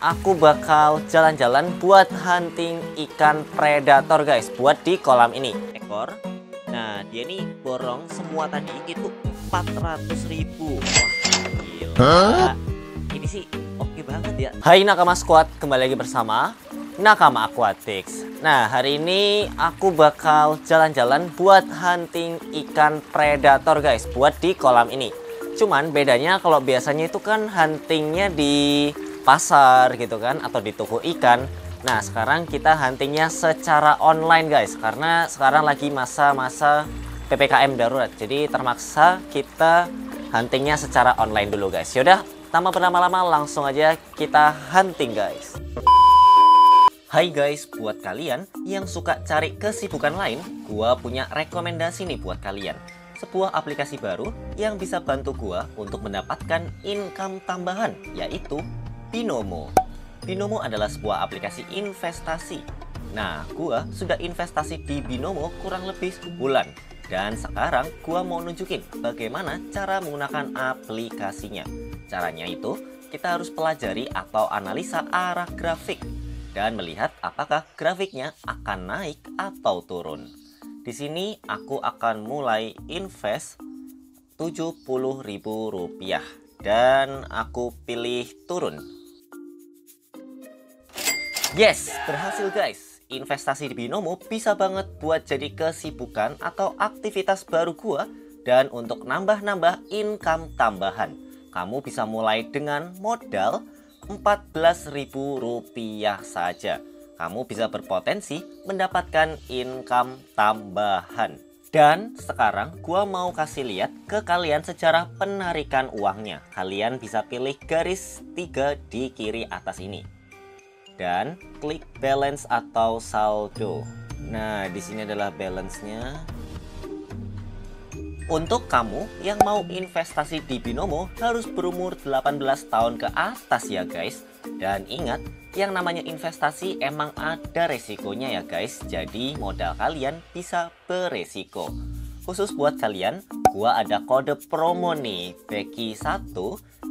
aku bakal jalan-jalan buat hunting ikan predator guys, buat di kolam ini. Ekor. Nah, dia nih borong semua tadi itu 400.000. Wah, gila. Ini sih oke banget ya. Hai Nakama Squad, kembali lagi bersama Nakama Aquatics. Nah, hari ini aku bakal jalan-jalan buat hunting ikan predator guys, buat di kolam ini. Cuman bedanya kalau biasanya itu kan huntingnya di pasar gitu kan, atau di toko ikan. Nah, sekarang kita huntingnya secara online guys, karena sekarang lagi masa-masa PPKM darurat. Jadi termaksa kita huntingnya secara online dulu guys. Yaudah, tanpa berlama-lama langsung aja kita hunting guys. Hai guys, buat kalian yang suka cari kesibukan lain, gua punya rekomendasi nih buat kalian. Sebuah aplikasi baru yang bisa bantu gua untuk mendapatkan income tambahan, yaitu Binomo. Binomo adalah sebuah aplikasi investasi. Nah, gua sudah investasi di Binomo kurang lebih sebulan. Dan sekarang gua mau nunjukin bagaimana cara menggunakan aplikasinya. Caranya itu, kita harus pelajari atau analisa arah grafik dan melihat apakah grafiknya akan naik atau turun. Di sini aku akan mulai invest Rp70.000 dan aku pilih turun. Yes, berhasil guys. Investasi di Binomo bisa banget buat jadi kesibukan atau aktivitas baru gua dan untuk nambah-nambah income tambahan. Kamu bisa mulai dengan modal Rp14.000 saja. Kamu bisa berpotensi mendapatkan income tambahan. Dan sekarang gua mau kasih lihat ke kalian secara penarikan uangnya. Kalian bisa pilih garis 3 di kiri atas ini. Dan klik balance atau saldo. Nah, di sini adalah balance-nya. Untuk kamu yang mau investasi di Binomo harus berumur 18 tahun ke atas ya guys. Dan ingat, yang namanya investasi emang ada resikonya ya guys. Jadi modal kalian bisa beresiko. Khusus buat kalian, gua ada kode promo nih, Becky1,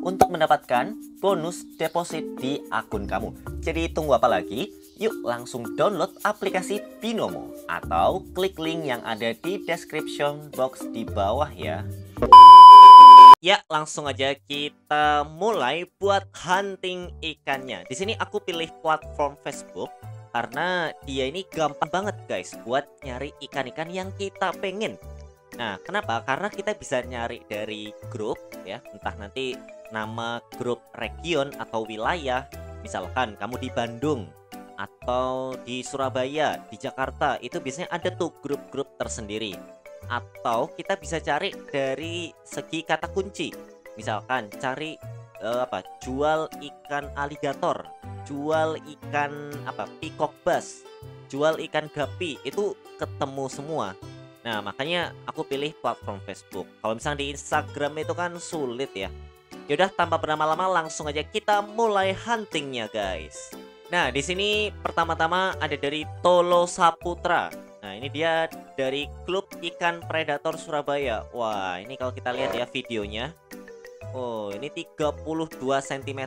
untuk mendapatkan bonus deposit di akun kamu. Jadi tunggu apa lagi? Yuk langsung download aplikasi Binomo atau klik link yang ada di description box di bawah ya. Ya, langsung aja kita mulai buat hunting ikannya. Di sini aku pilih platform Facebook karena dia ini gampang banget guys buat nyari ikan-ikan yang kita pengen. Nah, kenapa? Karena kita bisa nyari dari grup ya, entah nanti nama grup region atau wilayah. Misalkan kamu di Bandung atau di Surabaya, di Jakarta, itu biasanya ada tuh grup-grup tersendiri. Atau kita bisa cari dari segi kata kunci. Misalkan cari jual ikan aligator, jual ikan peacock bass, jual ikan gapi, itu ketemu semua. Nah, makanya aku pilih platform Facebook. Kalau misalnya di Instagram itu kan sulit ya. Yaudah, tanpa berlama-lama langsung aja kita mulai huntingnya guys. Nah, di sini pertama-tama ada dari Tolo Saputra. Nah, ini dia dari Klub Ikan Predator Surabaya. Wah, ini kalau kita lihat ya videonya. Oh, ini 32 cm.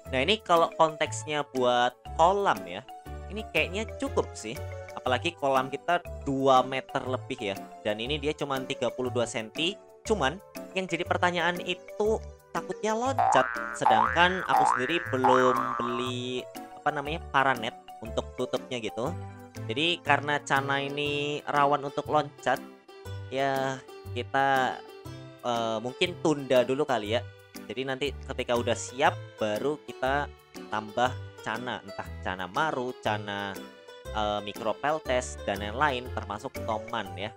Nah, ini kalau konteksnya buat kolam ya, ini kayaknya cukup sih. Apalagi kolam kita 2 meter lebih ya. Dan ini dia cuma 32 cm. Cuman yang jadi pertanyaan itu takutnya loncat. Sedangkan aku sendiri belum beli paranet untuk tutupnya gitu. Jadi karena Cana ini rawan untuk loncat, ya kita mungkin tunda dulu kali ya. Jadi nanti ketika udah siap baru kita tambah Cana, entah Cana Maru, Cana Micropeltes dan lain-lain termasuk toman ya.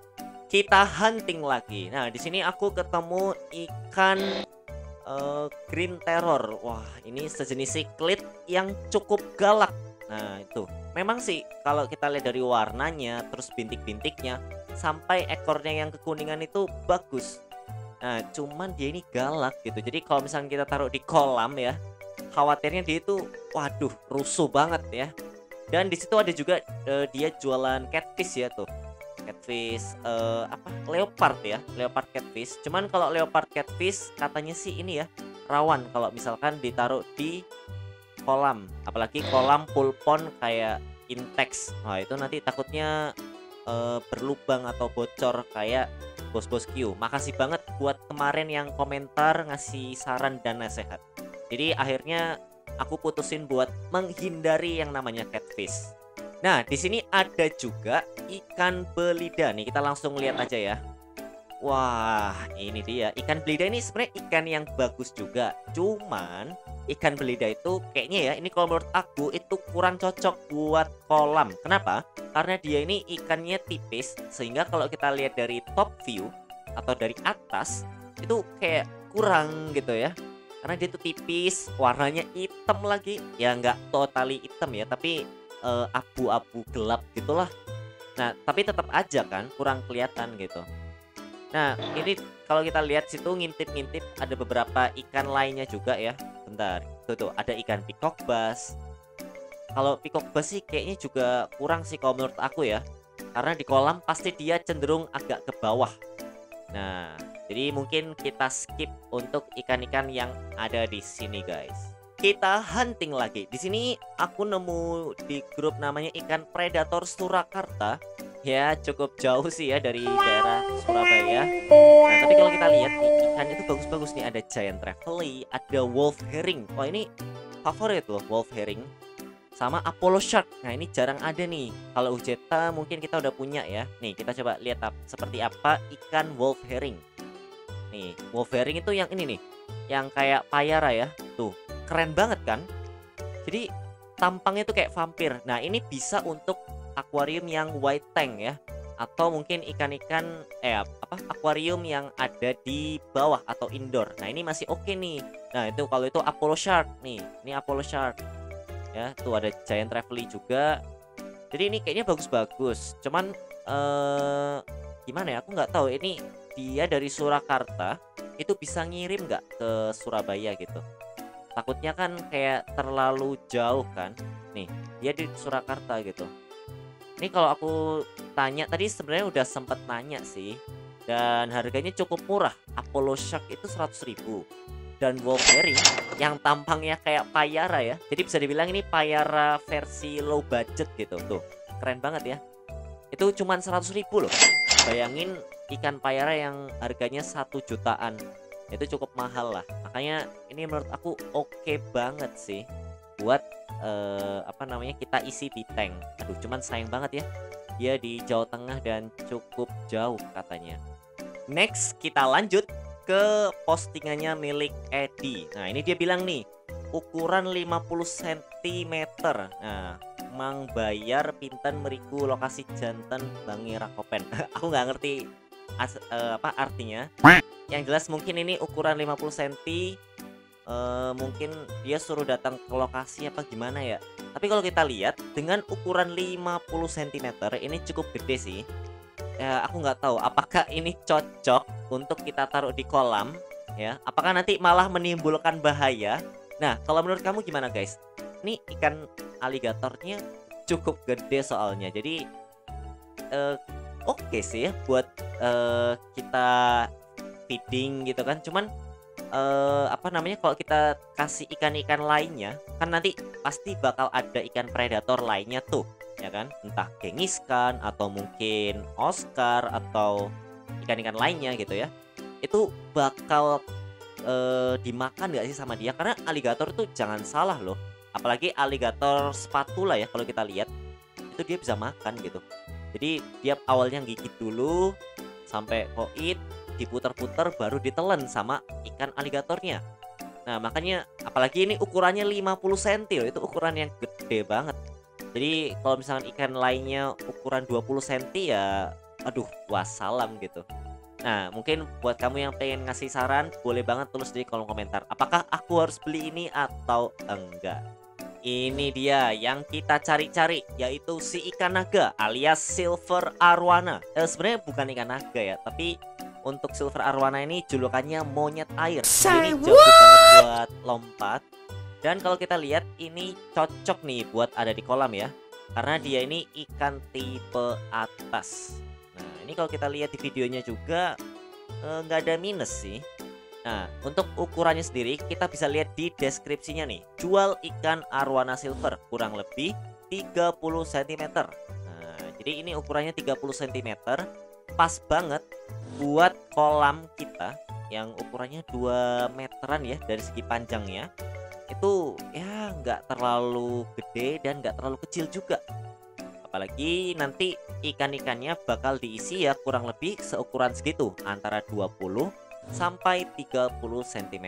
Kita hunting lagi. Nah, di sini aku ketemu ikan green terror. Wah, ini sejenis siklit yang cukup galak. Nah, itu memang sih kalau kita lihat dari warnanya, terus bintik-bintiknya sampai ekornya yang kekuningan itu bagus. Nah, cuman dia ini galak gitu. Jadi kalau misalnya kita taruh di kolam ya, khawatirnya dia itu waduh rusuh banget ya. Dan di situ ada juga dia jualan catfish ya tuh. Catfish leopard ya, leopard catfish. Cuman kalau leopard catfish katanya sih ini ya rawan kalau misalkan ditaruh di kolam, apalagi kolam full pond kayak Intex. Nah itu nanti takutnya berlubang atau bocor kayak bos-bos Q. Makasih banget buat kemarin yang komentar ngasih saran dan nasihat. Jadi akhirnya aku putusin buat menghindari yang namanya catfish. Nah di sini ada juga ikan belida nih, kita langsung lihat aja ya. Wah, ini dia. Ikan belida ini sebenarnya ikan yang bagus juga. Cuman ikan belida itu kayaknya ya, ini kalau menurut aku itu kurang cocok buat kolam. Kenapa? Karena dia ini ikannya tipis, sehingga kalau kita lihat dari top view atau dari atas itu kayak kurang gitu ya. Karena dia itu tipis, warnanya hitam lagi. Ya nggak totally hitam ya, tapi abu-abu gelap gitulah. Nah, tapi tetap aja kan kurang kelihatan gitu. Nah, ini kalau kita lihat situ ngintip-ngintip ada beberapa ikan lainnya juga ya. Bentar, tuh ada ikan peacock bass. Kalau peacock bass sih kayaknya juga kurang sih kalau menurut aku ya. Karena di kolam pasti dia cenderung agak ke bawah. Nah, jadi mungkin kita skip untuk ikan-ikan yang ada di sini guys. Kita hunting lagi. Di sini aku nemu di grup namanya ikan predator Surakarta. Ya cukup jauh sih ya dari daerah Surabaya. Nah tapi kalau kita lihat nih ikan itu bagus-bagus nih, ada giant trevally, ada wolf herring. Wah ini favorit loh wolf herring, sama Apollo shark. Nah ini jarang ada nih. Kalau Ujeta mungkin kita udah punya ya. Nih kita coba lihat seperti apa ikan wolf herring. Nih wolf herring itu yang ini nih, yang kayak payara ya. Tuh keren banget kan. Jadi tampangnya tuh kayak vampir. Nah ini bisa untuk akuarium yang white tank ya, atau mungkin ikan-ikan akuarium yang ada di bawah atau indoor. Nah ini masih oke nih. Nah itu kalau itu Apollo shark nih, ini Apollo shark ya. Tuh ada giant trevally juga. Jadi ini kayaknya bagus-bagus. Cuman gimana ya, aku nggak tahu ini dia dari Surakarta itu bisa ngirim nggak ke Surabaya gitu. Takutnya kan kayak terlalu jauh kan. Nih dia di Surakarta gitu. Ini kalau aku tanya tadi sebenarnya udah sempet nanya sih, dan harganya cukup murah. Apollo shark itu 100.000, dan wolf herring yang tampangnya kayak payara ya. Jadi bisa dibilang ini payara versi low budget gitu. Tuh keren banget ya. Itu cuman 100.000 loh. Bayangin ikan payara yang harganya 1 jutaan. Itu cukup mahal lah. Makanya ini menurut aku oke banget sih buat kita isi di tank. Aduh cuman sayang banget ya, dia di Jawa Tengah dan cukup jauh katanya. Next kita lanjut ke postingannya milik Edi. Nah ini dia bilang nih ukuran 50 cm. Nah mang bayar pinten meriku lokasi jantan Bangi Rakopen. Aku nggak ngerti artinya. Yang jelas mungkin ini ukuran 50 cm. Mungkin dia suruh datang ke lokasi apa gimana ya. Tapi kalau kita lihat dengan ukuran 50 cm ini cukup gede sih ya. Aku nggak tahu apakah ini cocok untuk kita taruh di kolam ya, apakah nanti malah menimbulkan bahaya. Nah kalau menurut kamu gimana guys? Ini ikan aligatornya cukup gede soalnya. Jadi oke sih ya buat kita feeding gitu kan. Cuman kalau kita kasih ikan-ikan lainnya kan nanti pasti bakal ada ikan predator lainnya tuh ya kan, entah gengiskan atau mungkin Oscar atau ikan-ikan lainnya gitu ya. Itu bakal dimakan gak sih sama dia? Karena aligator tuh jangan salah loh, apalagi aligator spatula ya, kalau kita lihat itu dia bisa makan gitu. Jadi dia awalnya gigit dulu sampai koit, diputer-puter baru ditelan sama ikan aligatornya. Nah makanya apalagi ini ukurannya 50 cm loh, itu ukuran yang gede banget. Jadi kalau misalkan ikan lainnya ukuran 20 cm ya aduh wassalam gitu. Nah mungkin buat kamu yang pengen ngasih saran boleh banget tulis di kolom komentar, apakah aku harus beli ini atau enggak. Ini dia yang kita cari-cari, yaitu si ikan naga alias silver arowana. Sebenarnya bukan ikan naga ya, tapi untuk silver arowana ini julukannya monyet air. Ini jago banget buat lompat. Dan kalau kita lihat ini cocok nih buat ada di kolam ya, karena dia ini ikan tipe atas. Nah ini kalau kita lihat di videonya juga nggak ada minus sih. Nah, untuk ukurannya sendiri kita bisa lihat di deskripsinya nih. Jual ikan arwana silver kurang lebih 30 cm. Nah, jadi ini ukurannya 30 cm. Pas banget buat kolam kita yang ukurannya 2 meteran ya dari segi panjangnya. Itu ya nggak terlalu gede dan nggak terlalu kecil juga. Apalagi nanti ikan-ikannya bakal diisi ya kurang lebih seukuran segitu, antara 20 sampai 30 cm.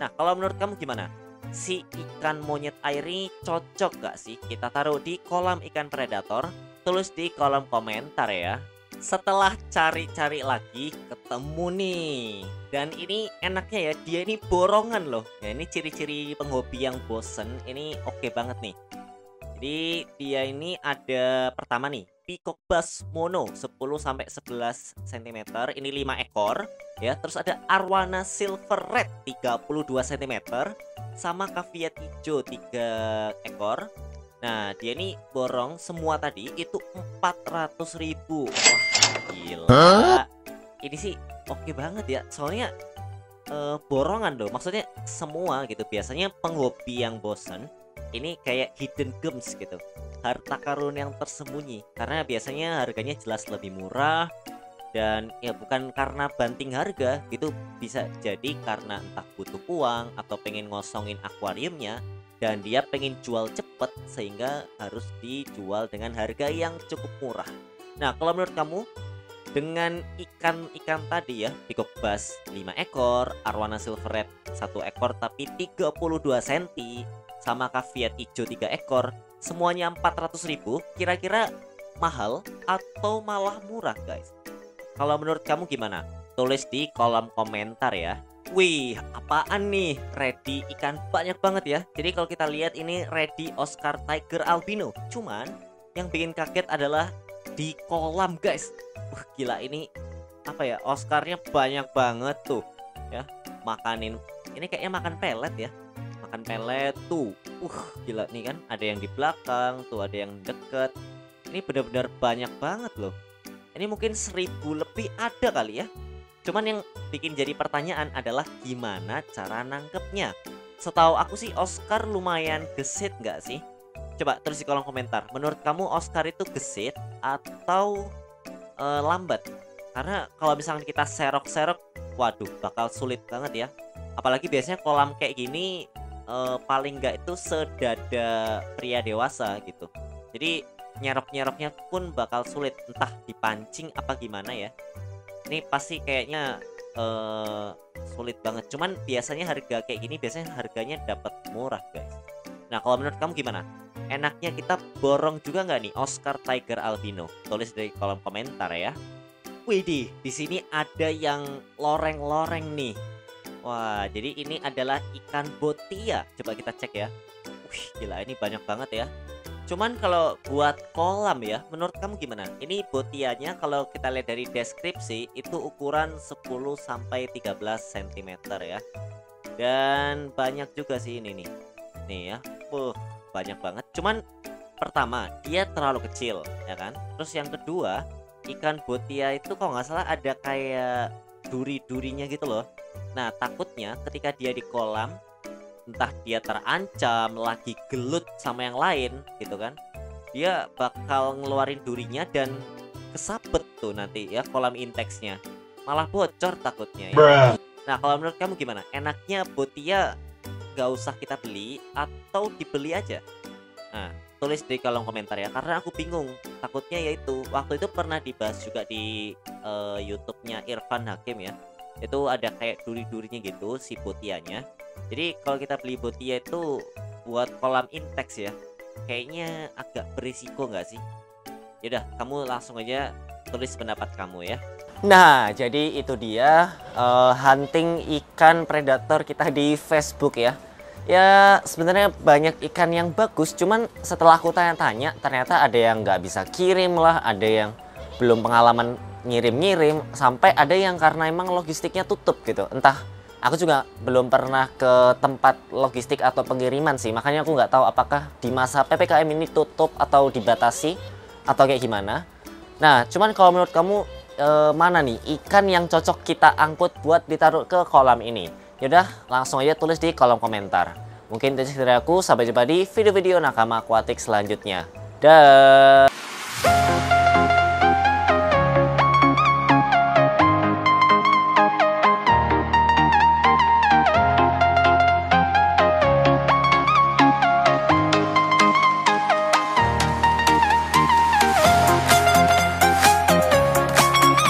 Nah, kalau menurut kamu gimana? Si ikan monyet air ini cocok gak sih kita taruh di kolam ikan predator? Tulis di kolom komentar ya. Setelah cari-cari lagi ketemu nih. Dan ini enaknya ya, dia ini borongan loh. Ya, ini ciri-ciri penghobi yang bosen ini oke banget nih. Jadi dia ini ada pertama nih, peacock bass mono 10-11 cm, ini 5 ekor ya. Terus ada arwana silver red 32 cm, sama caviar hijau 3 ekor. Nah, dia ini borong semua tadi itu 400.000. Wah, gila. Ini sih oke banget ya. Soalnya borongan loh. Maksudnya semua gitu. Biasanya penghobi yang bosen ini kayak hidden gems gitu, harta karun yang tersembunyi, karena biasanya harganya jelas lebih murah. Dan ya bukan karena banting harga gitu, bisa jadi karena entah butuh uang atau pengen ngosongin akuariumnya dan dia pengen jual cepet sehingga harus dijual dengan harga yang cukup murah. Nah, kalau menurut kamu dengan ikan-ikan tadi ya, peacock bass 5 ekor, arwana silver red 1 ekor tapi 32 cm, sama caviar hijau 3 ekor, semuanya 400.000, kira-kira mahal atau malah murah guys? Kalau menurut kamu gimana? Tulis di kolom komentar ya. Wih, apaan nih? Ready ikan banyak banget ya. Jadi kalau kita lihat ini ready Oscar Tiger Albino. Cuman yang bikin kaget adalah di kolam guys. Gila, ini apa ya, Oscarnya banyak banget tuh ya. Makanin, ini kayaknya makan pelet ya. Makan pelet tuh. Gila nih kan, ada yang di belakang tuh, ada yang deket. Ini benar-benar banyak banget loh. Ini mungkin 1000 lebih ada kali ya. Cuman yang bikin jadi pertanyaan adalah gimana cara nangkepnya. Setahu aku sih Oscar lumayan gesit nggak sih? Coba tulis di kolom komentar. Menurut kamu Oscar itu gesit atau lambat? Karena kalau misalnya kita serok-serok, waduh bakal sulit banget ya. Apalagi biasanya kolam kayak gini paling nggak itu sedada pria dewasa gitu. Jadi nyerok-nyeroknya pun bakal sulit, entah dipancing apa gimana ya. Ini pasti kayaknya sulit banget. Cuman biasanya harga kayak gini biasanya harganya dapat murah guys. Nah, kalau menurut kamu gimana? Enaknya kita borong juga nggak nih Oscar Tiger Albino? Tulis di kolom komentar ya. Widih, di sini ada yang loreng-loreng nih. Wah, jadi ini adalah ikan botia. Coba kita cek ya. Wih, gila, ini banyak banget ya. Cuman kalau buat kolam ya, menurut kamu gimana? Ini botianya kalau kita lihat dari deskripsi itu ukuran 10-13 cm ya. Dan banyak juga sih ini nih. Nih ya. Banyak banget. Cuman pertama, dia terlalu kecil ya kan. Terus yang kedua, ikan botia itu kalau nggak salah ada kayak duri-durinya gitu loh. Nah, takutnya ketika dia di kolam, entah dia terancam lagi gelut sama yang lain gitu kan, dia bakal ngeluarin durinya dan kesabet tuh nanti ya kolam intaksnya, malah bocor takutnya ya. Nah, kalau menurut kamu gimana? Enaknya botia gak usah kita beli atau dibeli aja? Nah, tulis di kolom komentar ya, karena aku bingung. Takutnya yaitu waktu itu pernah dibahas juga di YouTube-nya Irfan Hakim ya. Itu ada kayak duri-durinya gitu si botianya. Jadi kalau kita beli botia itu buat kolam inteks ya, kayaknya agak berisiko nggak sih? Yaudah, kamu langsung aja tulis pendapat kamu ya. Nah, jadi itu dia hunting ikan predator kita di Facebook ya. Ya sebenarnya banyak ikan yang bagus, cuman setelah aku tanya-tanya ternyata ada yang nggak bisa kirim lah, ada yang belum pengalaman ngirim-ngirim, sampai ada yang karena emang logistiknya tutup gitu. Entah, aku juga belum pernah ke tempat logistik atau pengiriman sih, makanya aku nggak tahu apakah di masa PPKM ini tutup atau dibatasi atau kayak gimana. Nah, cuman kalau menurut kamu mana nih ikan yang cocok kita angkut buat ditaruh ke kolam ini. Yaudah, langsung aja tulis di kolom komentar. Mungkin itu dari aku, sampai jumpa di video-video nakama akuatik selanjutnya. Dah.